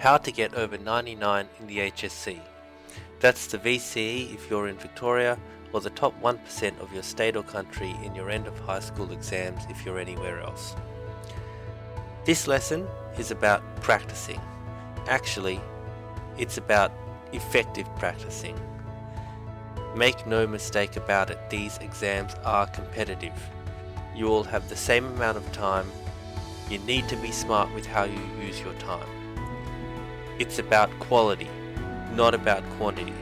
How to get over 99 in the HSC. That's the VCE if you're in Victoria, or the top 1% of your state or country in your end of high school exams if you're anywhere else. This lesson is about practicing. Actually, it's about effective practicing. Make no mistake about it, these exams are competitive. You all have the same amount of time. You need to be smart with how you use your time. It's about quality, not about quantity.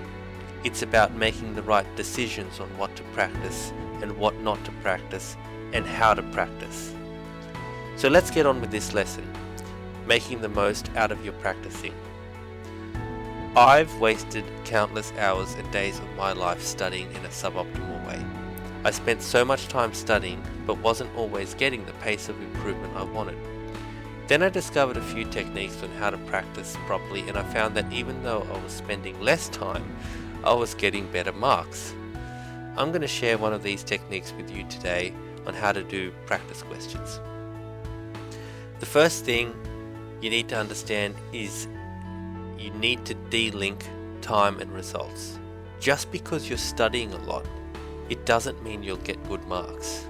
It's about making the right decisions on what to practice and what not to practice and how to practice. So let's get on with this lesson, making the most out of your practicing. I've wasted countless hours and days of my life studying in a suboptimal way. I spent so much time studying but wasn't always getting the pace of improvement I wanted. Then I discovered a few techniques on how to practice properly, and I found that even though I was spending less time, I was getting better marks. I'm going to share one of these techniques with you today on how to do practice questions. The first thing you need to understand is you need to de-link time and results. Just because you're studying a lot, it doesn't mean you'll get good marks.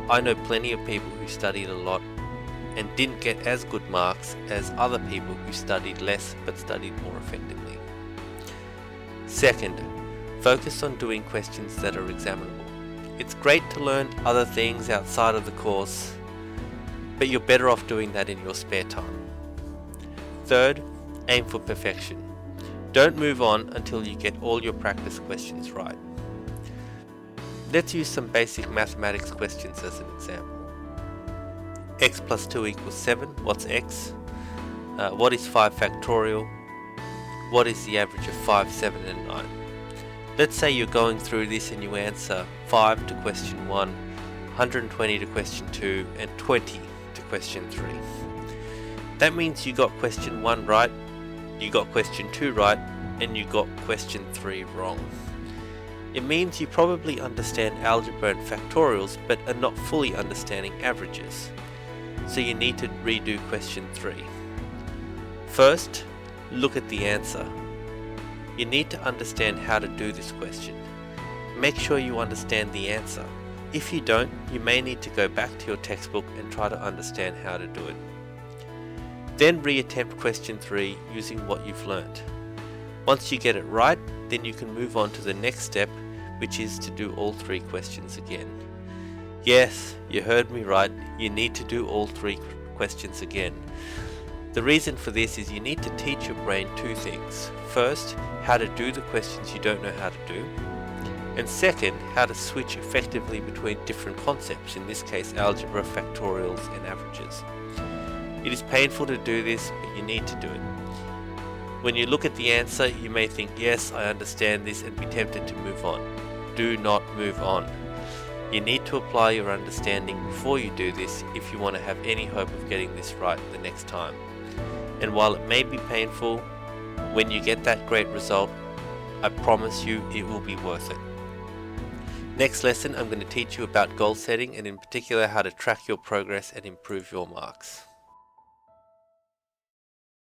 I know plenty of people who studied a lot and didn't get as good marks as other people who studied less but studied more effectively. Second, focus on doing questions that are examinable. It's great to learn other things outside of the course, but you're better off doing that in your spare time. Third, aim for perfection. Don't move on until you get all your practice questions right. Let's use some basic mathematics questions as an example. X plus 2 equals 7. What's x? What is 5 factorial? What is the average of 5, 7 and 9? Let's say you're going through this and you answer 5 to question 1, 120 to question 2 and 20 to question 3. That means you got question 1 right, you got question 2 right, and you got question 3 wrong. It means you probably understand algebra and factorials but are not fully understanding averages. So you need to redo question 3. First, look at the answer. You need to understand how to do this question. Make sure you understand the answer. If you don't, you may need to go back to your textbook and try to understand how to do it. Then re-attempt question 3 using what you've learned. Once you get it right, then you can move on to the next step, which is to do all 3 questions again. Yes, you heard me right, you need to do all 3 questions again. The reason for this is you need to teach your brain 2 things. First, how to do the questions you don't know how to do. And second, how to switch effectively between different concepts, in this case algebra, factorials and averages. It is painful to do this, but you need to do it. When you look at the answer, you may think, yes, I understand this, and be tempted to move on. Do not move on. You need to apply your understanding before you do this if you want to have any hope of getting this right the next time. And while it may be painful, when you get that great result, I promise you it will be worth it. Next lesson, I'm going to teach you about goal setting and in particular how to track your progress and improve your marks.